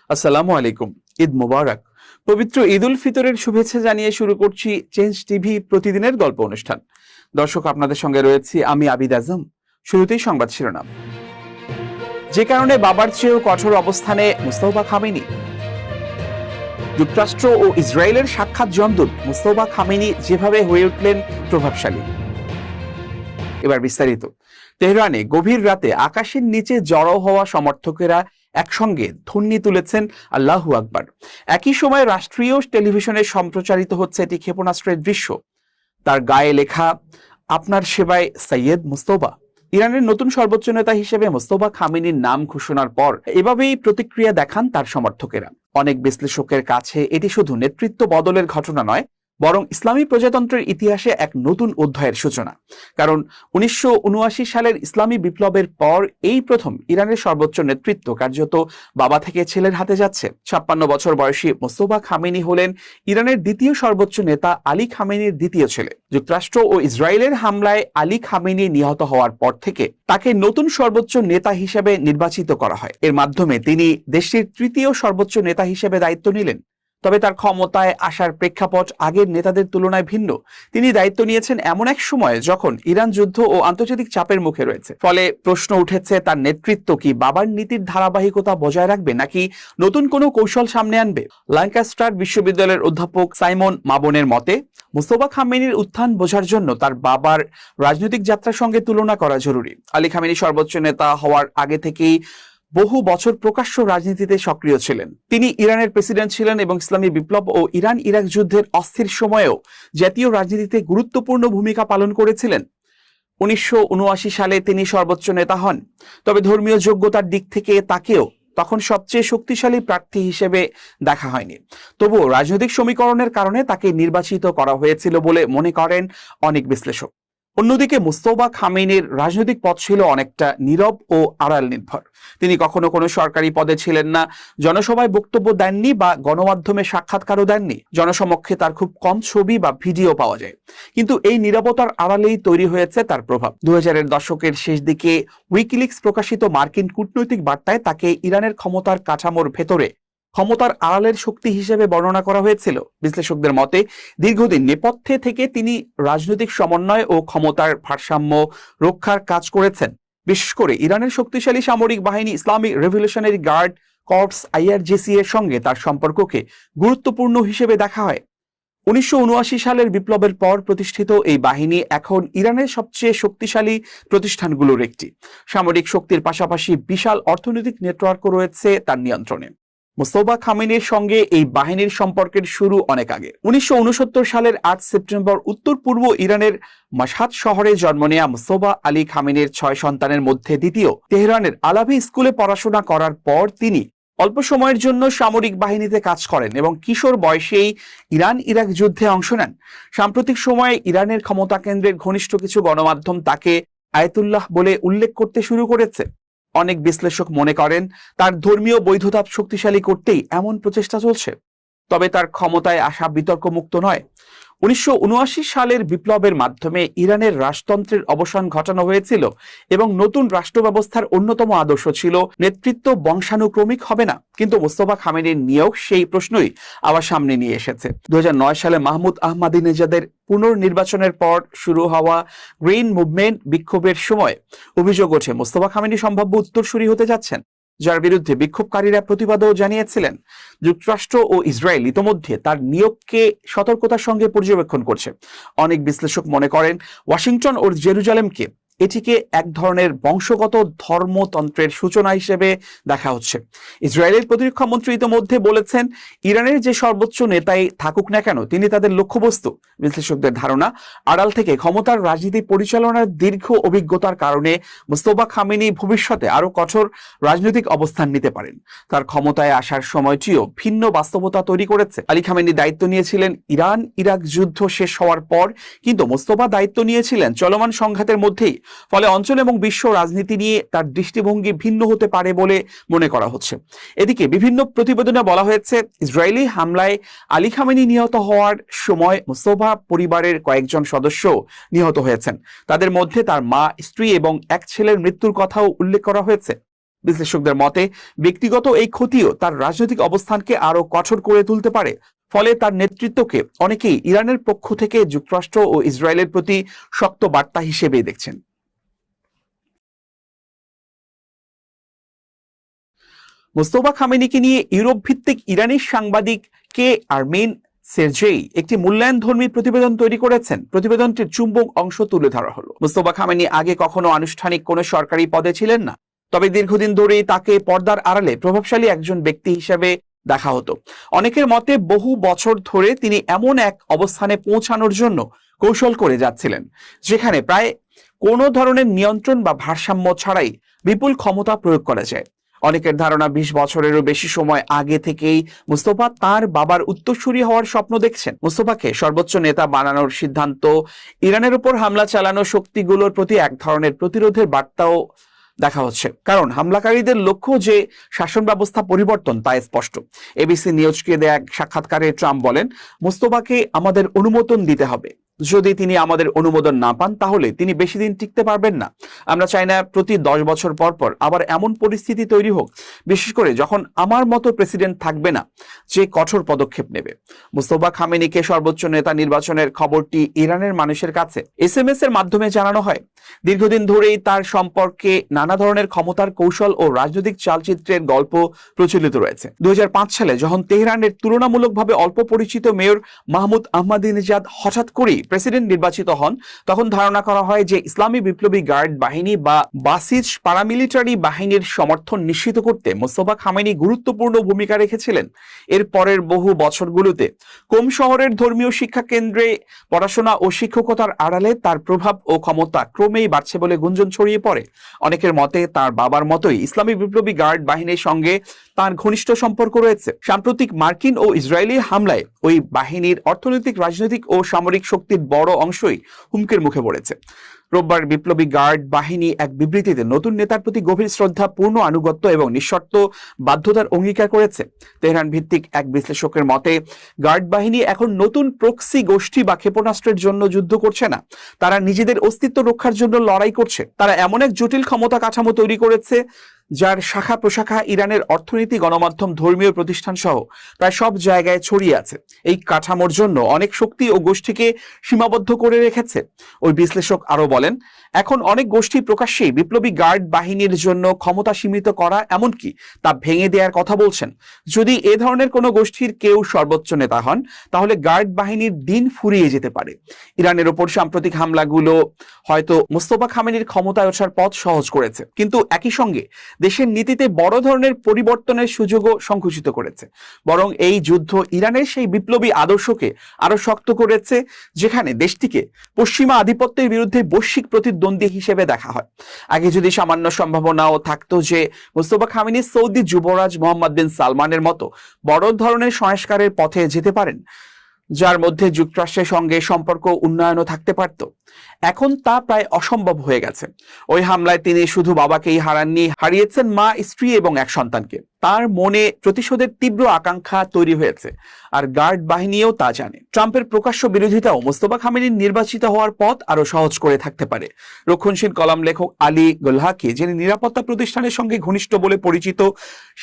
আসসালামু আলাইকুম। ঈদ মোবারক। পবিত্র ঈদ উল ফিতরের শুভেচ্ছা জানিয়ে শুরু করছি চেঞ্জ টিভি প্রতিদিনের গল্প অনুষ্ঠান। দর্শক, আপনাদের সঙ্গে রয়েছি আমি আবিদ আজম। শুরুতেই সংবাদ শিরোনাম। যে কারণে বাবার চেয়েও কঠোর অবস্থানে মুস্তফা খামেনি। যুক্তরাষ্ট্র ও ইসরায়েলের সাক্ষাৎ জমদূত মুস্তফা খামেনি যেভাবে হয়ে উঠলেন প্রভাবশালী। এবার বিস্তারিত। তেহরানে গভীর রাতে আকাশের নিচে জড়ো হওয়া সমর্থকেরা একসঙ্গে ধ্বনি তুলেছেন আল্লাহু আকবার। একই সময় রাষ্ট্রীয় টেলিভিশনে সম্প্রচারিত হচ্ছে একটি ক্ষেপণাস্ত্রের দৃশ্য। তার গায়ে লেখা, আপনার সেবায় সৈয়দ মুস্তফা। ইরানের নতুন সর্বোচ্চ নেতা হিসেবে মুস্তফা খামেনির নাম ঘোষণার পর এভাবেই প্রতিক্রিয়া দেখান তার সমর্থকেরা। অনেক বিশ্লেষকের কাছে এটি শুধু নেতৃত্ব বদলের ঘটনা নয়, বরং ইসলামী প্রজাতন্ত্রের ইতিহাসে এক নতুন অধ্যায়ের সূচনা। কারণ 1979 সালের ইসলামী বিপ্লবের পর এই প্রথম ইরানের সর্বোচ্চ নেতৃত্ব কার্যত বাবা থেকে ছেলের হাতে যাচ্ছে। 56 বছর বয়সী মুস্তফা খামেনি হলেন ইরানের দ্বিতীয় সর্বোচ্চ নেতা আলী খামেনির দ্বিতীয় ছেলে। যুক্তরাষ্ট্র ও ইসরায়েলের হামলায় আলী খামেনি নিহত হওয়ার পর থেকে তাকে নতুন সর্বোচ্চ নেতা হিসেবে নির্বাচিত করা হয়। এর মাধ্যমে তিনি দেশটির তৃতীয় সর্বোচ্চ নেতা হিসেবে দায়িত্ব নিলেন। তবে তার ক্ষমতায় আসার প্রেক্ষাপট আগের নেতাদের তুলনায় ভিন্ন। তিনি দায়িত্ব নিয়েছেন এমন এক সময় যখন ইরান যুদ্ধ ও আন্তর্জাতিক চাপের মুখে রয়েছে। ফলে প্রশ্ন উঠেছে, তার নেতৃত্ব কি বাবার নীতির ধারাবাহিকতা বজায় রাখবে নাকি নতুন কোনো কৌশল সামনে আনবে? ল্যাঙ্কাস্টার বিশ্ববিদ্যালয়ের অধ্যাপক সাইমন মাবনের মতে, মুস্তফা খামেনির উত্থান বোঝার জন্য তার বাবার রাজনৈতিক যাত্রার সঙ্গে তুলনা করা জরুরি। আলী খামেনি সর্বোচ্চ নেতা হওয়ার আগে থেকেই বহু বছর প্রকাশ্য রাজনীতিতে সক্রিয় ছিলেন। তিনি ইরানের প্রেসিডেন্ট ছিলেন এবং ইসলামী বিপ্লব ও ইরান ইরাক যুদ্ধের অস্থির সময়েও জাতীয় রাজনীতিতে গুরুত্বপূর্ণ ভূমিকা পালন করেছিলেন। 1979 সালে তিনি সর্বোচ্চ নেতা হন। তবে ধর্মীয় যোগ্যতার দিক থেকে তাকেও তখন সবচেয়ে শক্তিশালী প্রার্থী হিসেবে দেখা হয়নি। তবুও রাজনৈতিক সমীকরণের কারণে তাকে নির্বাচিত করা হয়েছিল বলে মনে করেন অনেক বিশ্লেষক। অন্যদিকে মুস্তফা খামেনির রাজনৈতিক পথ ছিল অনেকটা নীরব ও আড়াল নির্ভর। তিনি কখনো কোনো সরকারি পদে ছিলেন না, জনসভায় বক্তব্য দেননি বা গণমাধ্যমে সাক্ষাৎকারও দেননি। জনসমক্ষে তার খুব কম ছবি বা ভিডিও পাওয়া যায়। কিন্তু এই নীরবতার আড়ালেই তৈরি হয়েছে তার প্রভাব। 2000-এর দশকের শেষ দিকে উইকিলিক্স প্রকাশিত মার্কিন কূটনৈতিক বার্তায় তাকে ইরানের ক্ষমতার কাঠামোর ভেতরে ক্ষমতার আড়ালের শক্তি হিসেবে বর্ণনা করা হয়েছিল। বিশ্লেষকদের মতে, দীর্ঘদিন নেপথ্যে থেকে তিনি রাজনৈতিক সমন্বয় ও ক্ষমতার ভারসাম্য রক্ষার কাজ করেছেন। বিশেষ করে ইরানের শক্তিশালী সামরিক বাহিনী Islamic Revolutionary Guard Corps IRGC এর সঙ্গে তার সম্পর্ককে গুরুত্বপূর্ণ হিসেবে দেখা হয়। 1979 সালের বিপ্লবের পর প্রতিষ্ঠিত এই বাহিনী এখন ইরানের সবচেয়ে শক্তিশালী প্রতিষ্ঠানগুলোর একটি। সামরিক শক্তির পাশাপাশি বিশাল অর্থনৈতিক নেটওয়ার্কও রয়েছে তার নিয়ন্ত্রণে। মুস্তফা খামেনির সঙ্গে এই বাহিনীর সম্পর্কের শুরু অনেক আগে। 1969 সালের 8 সেপ্টেম্বর উত্তর পূর্ব ইরানের মাশহাদ শহরে জন্ম নেয়া মুস্তফা আলী খামেনির 6 সন্তানের মধ্যে দ্বিতীয়। তেহরানের আলাভি স্কুলে পড়াশোনা করার পর তিনি অল্প সময়ের জন্য সামরিক বাহিনীতে কাজ করেন এবং কিশোর বয়সেই ইরান ইরাক যুদ্ধে অংশ নেন। সাম্প্রতিক সময়ে ইরানের ক্ষমতা কেন্দ্রের ঘনিষ্ঠ কিছু গণমাধ্যম তাকে আয়াতুল্লাহ বলে উল্লেখ করতে শুরু করেছে। অনেক বিশ্লেষক মনে করেন তার ধর্মীয় বৈধতা শক্তিশালী করতেই এমন প্রচেষ্টা চলছে। তবে তার ক্ষমতায় আসা বিতর্কমুক্ত নয়। 1979 সালের বিপ্লবের মাধ্যমে ইরানের রাজতন্ত্রের অবসান ঘটানো হয়েছিল এবং নতুন রাষ্ট্র ব্যবস্থার অন্যতম আদর্শ ছিল নেতৃত্ব বংশানুক্রমিক হবে না। কিন্তু মুস্তফা খামেনির নিয়োগ সেই প্রশ্নই আবার সামনে নিয়ে এসেছে। 2009 সালে মাহমুদ আহমাদিনেজাদের পুনর্নির্বাচনের পর শুরু হওয়া গ্রিন মুভমেন্ট বিক্ষোভের সময় অভিযোগ ওঠে মুস্তফা খামেনি সম্ভাব্য উত্তরসূরি হতে যাচ্ছেন, যার বিরুদ্ধে বিক্ষোভকারীরা প্রতিবাদও জানিয়েছিলেন। যুক্তরাষ্ট্র ও ইসরায়েল ইতোমধ্যে তার নিয়োগকে সতর্কতার সঙ্গে পর্যবেক্ষণ করছে। অনেক বিশ্লেষক মনে করেন ওয়াশিংটন ও জেরুজালেমকে এটিকে এক ধরনের বংশগত ধর্মতন্ত্রের সূচনা হিসেবে দেখা হচ্ছে। ইসরায়েলের প্রতিরক্ষা মন্ত্রী ইতোমধ্যে বলেছেন, ইরানের যে সর্বোচ্চ নেতাই থাকুক না কেন তিনি তাদের লক্ষ্যবস্তু। বিশ্লেষকদের ধারণা, আড়াল থেকে ক্ষমতার রাজনীতি পরিচালনার দীর্ঘ অভিজ্ঞতার কারণে মুস্তফা খামেনি ভবিষ্যতে আরো কঠোর রাজনৈতিক অবস্থান নিতে পারেন। তার ক্ষমতায় আসার সময়টিও ভিন্ন বাস্তবতা তৈরি করেছে। আলী খামেনি দায়িত্ব নিয়েছিলেন ইরান ইরাক যুদ্ধ শেষ হওয়ার পর, কিন্তু মুস্তফা দায়িত্ব নিয়েছিলেন চলমান সংঘাতের মধ্যেই। ফলে অঞ্চল এবং বিশ্ব রাজনীতি নিয়ে তার দৃষ্টিভঙ্গি ভিন্ন হতে পারে বলে মনে করা হচ্ছে। এদিকে বিভিন্ন প্রতিবেদনে বলা হয়েছে, ইসরায়েলি হামলায় আলী খামেনি নিহত হওয়ার সময় মুস্তফা পরিবারের কয়েকজন সদস্য নিহত হয়েছেন। তাদের মধ্যে তার মা, স্ত্রী এবং এক ছেলের মৃত্যুর কথাও উল্লেখ করা হয়েছে। বিশ্লেষকদের মতে ব্যক্তিগত এই ক্ষতিও তার রাজনৈতিক অবস্থানকে আরো কঠোর করে তুলতে পারে। ফলে তার নেতৃত্বকে অনেকেই ইরানের পক্ষ থেকে যুক্তরাষ্ট্র ও ইসরায়েলের প্রতি শক্ত বার্তা হিসেবেই দেখছেন। মোস্তফা খামেনিকে নিয়ে ইউরোপ ভিত্তিক ইরানি সাংবাদিক কে আরমিন সেরজেই একটি মূল্যায়নধর্মী প্রতিবেদন তৈরি করেছেন। প্রতিবেদনটির চুম্বক অংশ তুলে ধরা হলো। মোস্তফা খামেনি আগে কখনো আনুষ্ঠানিক কোনো সরকারি পদে ছিলেন না, তবে দীর্ঘদিন ধরেই তাকে পর্দার আড়ালে প্রভাবশালী একজন ব্যক্তি হিসেবে দেখা হতো। অনেকের মতে বহু বছর ধরে তিনি এমন এক অবস্থানে পৌঁছানোর জন্য কৌশল করে যাচ্ছিলেন, যেখানে প্রায় কোনো ধরনের নিয়ন্ত্রণ বা ভারসাম্য ছাড়াই বিপুল ক্ষমতা প্রয়োগ করা যায়। অনেকের ধারণা 20 বছরেরও বেশি সময় আগে থেকেই মুস্তফা তার বাবার উত্তরসূরি হওয়ার স্বপ্ন দেখছেন। মুস্তফাকে সর্বোচ্চ নেতা বানানোর সিদ্ধান্ত ইরানের উপর হামলা চালানো শক্তিগুলোর প্রতি এক ধরনের প্রতিরোধের বার্তাও দেখা হচ্ছে, কারণ হামলাকারীদের লক্ষ্য যে শাসন ব্যবস্থা পরিবর্তন তা স্পষ্ট। এবিসি নিউজকে দেয়া এক সাক্ষাৎকারে ট্রাম্প বলেন, মুস্তফাকে আমাদের অনুমোদন দিতে হবে। যদি তিনি আমাদের অনুমোদন না পান তাহলে তিনি বেশি দিন টিকতে পারবেন না। আমরা চাই না প্রতি 10 বছর পর পর আবার এমন পরিস্থিতি তৈরি হোক, বিশেষ করে যখন আমার মতো প্রেসিডেন্ট থাকবে না যে কঠোর পদক্ষেপ নেবে। মুস্তফা খামেনিকে সর্বোচ্চ নেতা নির্বাচনের খবরটি ইরানের মানুষের কাছে SMS এর মাধ্যমে জানানো হয়। দীর্ঘদিন ধরেই তার সম্পর্কে নানা ধরনের ক্ষমতার কৌশল ও রাজনৈতিক চালচিত্রের গল্প প্রচলিত রয়েছে। 2005 সালে যখন তেহরানের তুলনামূলকভাবে অল্প পরিচিত মেয়র মাহমুদ আহমাদিনেজাদ হঠাৎ করেই প্রেসিডেন্ট নির্বাচিত হন, তখন ধারণা করা হয় যে ইসলামী বিপ্লবী গার্ড বাহিনী বা বাসিজ প্যারামিলিটারি বাহিনীর সমর্থন নিশ্চিত করতে মোস্তফা খামেনি গুরুত্বপূর্ণ ভূমিকা রেখেছিলেন। এর পরের বহু বছরগুলোতে কোম শহরের ধর্মীয় শিক্ষা কেন্দ্রে পড়াশোনা ও শিক্ষকতার আড়ালে তার প্রভাব ও ক্ষমতা ক্রমেই বাড়ছে বলে গুঞ্জন ছড়িয়ে পড়ে। অনেকের মতে তার বাবার মতোই ইসলামী বিপ্লবী গার্ড বাহিনীর সঙ্গে তার ঘনিষ্ঠ সম্পর্ক রয়েছে। সাম্প্রতিক মার্কিন ও ইসরায়েলি হামলায় ওই বাহিনীর অর্থনৈতিক, রাজনৈতিক ও সামরিক শক্তির বড় অংশই হুমকির মুখে পড়েছে। রোববার বিপ্লবী গার্ড বাহিনী এক বিবৃতিতে নতুন নেতার প্রতি গভীর শ্রদ্ধা, পূর্ণ আনুগত্য এবং নিঃশর্ত বাধ্যতার অঙ্গীকার করেছে। তেহরান ভিত্তিক এক বিশ্লেষকের মতে গার্ড বাহিনী এখন নতুন প্রক্সি গোষ্ঠী বা ক্ষেপণাস্ত্রের জন্য যুদ্ধ করছে না, তারা নিজেদের অস্তিত্ব রক্ষার জন্য লড়াই করছে। তারা এমন এক জটিল ক্ষমতা কাঠামো তৈরি করেছে যার শাখা প্রশাখা ইরানের অর্থনীতি, গণমাধ্যম, ধর্মীয় প্রতিষ্ঠান সহ প্রায় সব জায়গায় ছড়িয়ে আছে। এই কাঠামোর জন্য অনেক শক্তি ও গোষ্ঠীকে সীমাবদ্ধ করে রেখেছে। ওই বিশ্লেষক আরো বলেন, এখন অনেক গোষ্ঠী প্রকাশ্যেই বিপ্লবী গার্ড বাহিনীর জন্য ক্ষমতা সীমিত করা, এমনকি তা ভেঙে দেওয়ার কথা বলছেন। যদি এ ধরনের কোনো গোষ্ঠীর কেউ সর্বোচ্চ নেতা হন, তাহলে গার্ড বাহিনীর দিন ফুরিয়ে যেতে পারে। ইরানের ওপর সাম্প্রতিক হামলাগুলো হয়তো মোস্তফা খামেনির ক্ষমতায় ওঠার পথ সহজ করেছে, কিন্তু একই সঙ্গে দেশের নীতিতে বড় ধরনের পরিবর্তনের সুযোগও সংকুচিত করেছে। বরং এই যুদ্ধ ইরানের সেই বিপ্লবী আদর্শকে আরো শক্ত করেছে, যেখানে দেশটিকে পশ্চিমা আধিপত্যের বিরুদ্ধে বৈশ্বিক প্রতিদ্বন্দ্বী হিসেবে দেখা হয়। আগে যদি সামান্য সম্ভাবনাও থাকতো যে মোস্তফা খামেনি সৌদি যুবরাজ মোহাম্মদ বিন সালমানের মতো বড় ধরনের সংস্কারের পথে যেতে পারেন, যার মধ্যে যুক্তরাষ্ট্রের সঙ্গে সম্পর্ক উন্নয়নও থাকতে পারত, এখন তা প্রায় অসম্ভব হয়ে গেছে। ওই হামলায় তিনি শুধু বাবাকেই হারাননি, হারিয়েছেন মা, স্ত্রী এবং এক সন্তানকে। তার মনে প্রতিশোধের তীব্র আকাঙ্ক্ষা তৈরি হয়েছে, আর গার্ড বাহিনীও তা জানে। ট্রাম্পের প্রকাশ্য বিরোধিতাও মোস্তফা খামেনির নির্বাচিত হওয়ার পথ আরো সহজ করে থাকতে পারে। রক্ষণশীল কলাম লেখক আলী গোলহাকি, যিনি নিরাপত্তা প্রতিষ্ঠানের সঙ্গে ঘনিষ্ঠ বলে পরিচিত,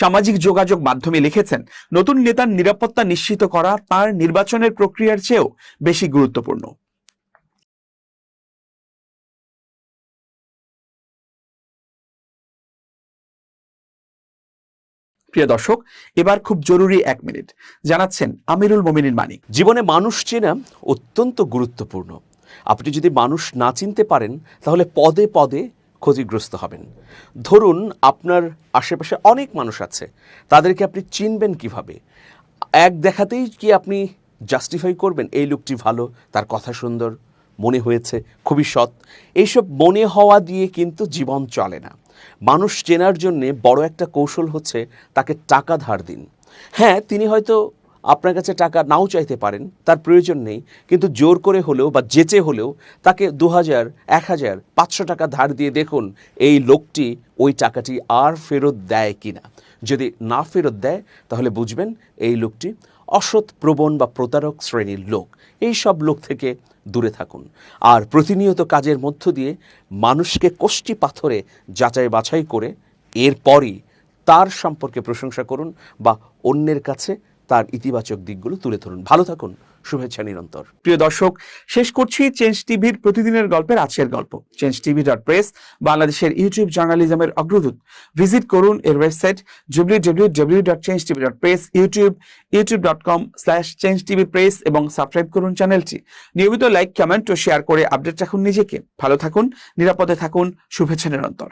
সামাজিক যোগাযোগ মাধ্যমে লিখেছেন, নতুন নেতার নিরাপত্তা নিশ্চিত করা তার নির্বাচনের প্রক্রিয়ার চেয়েও বেশি গুরুত্বপূর্ণ। প্রিয় দর্শক, এবার খুব জরুরি 1 মিনিট জানাচ্ছেন আমিরুল মোমিনিন মানিক। জীবনে মানুষ চেনা অত্যন্ত গুরুত্বপূর্ণ। আপনি যদি মানুষ না চিনতে পারেন তাহলে পদে পদে ক্ষতিগ্রস্ত হবেন। ধরুন আপনার আশেপাশে অনেক মানুষ আছে, তাদেরকে আপনি চিনবেন কিভাবে? এক দেখাতেই কি আপনি জাস্টিফাই করবেন এই লোকটি ভালো, তার কথা সুন্দর, মনে হয়েছে, খুবই সৎ? এইসব মনে হওয়া দিয়ে কিন্তু জীবন চলে না। মানুষ চেনার জন্যে বড় একটা কৌশল হচ্ছে তাকে টাকা ধার দিন। হ্যাঁ, তিনি হয়তো আপনার কাছে টাকা নাও চাইতে পারেন, তার প্রয়োজন নেই, কিন্তু জোর করে হলেও বা জেচে হলেও তাকে 2000, 1000, 500 টাকা ধার দিয়ে দেখুন এই লোকটি ওই টাকাটি আর ফেরত দেয় কিনা। যদি না ফেরত দেয় তাহলে বুঝবেন এই লোকটি অসৎ, প্রবণ বা প্রতারক শ্রেণীর লোক। এই সব লোক থেকে দূরে থাকুন। আর প্রতিনিয়ত কাজের মধ্য দিয়ে মানুষকে কষ্টি পাথরে যাচাই বাছাই করে এরপরই তার সম্পর্কে প্রশংসা করুন বা অন্যের কাছে তার ইতিবাচক দিকগুলো তুলে ধরুন। ভালো থাকুন, শুভেচ্ছা নিরন্তর। প্রিয় দর্শক, শেষ করছি চেঞ্জ টিভির প্রতিদিনের গল্পের আজকের গল্প। চেঞ্জ টিভি.প্রেস বাংলাদেশের ইউটিউব জার্নালিজমের অগ্রদূত। ভিজিট করুন এর ওয়েবসাইট www.changetv.press, youtube.com/changetvpress এবং সাবস্ক্রাইব করুন চ্যানেলটি। নিয়মিত লাইক, কমেন্ট ও শেয়ার করে আপডেট রাখুন নিজেকে। ভালো থাকুন, নিরাপদে থাকুন, শুভেচ্ছা নিরন্তর।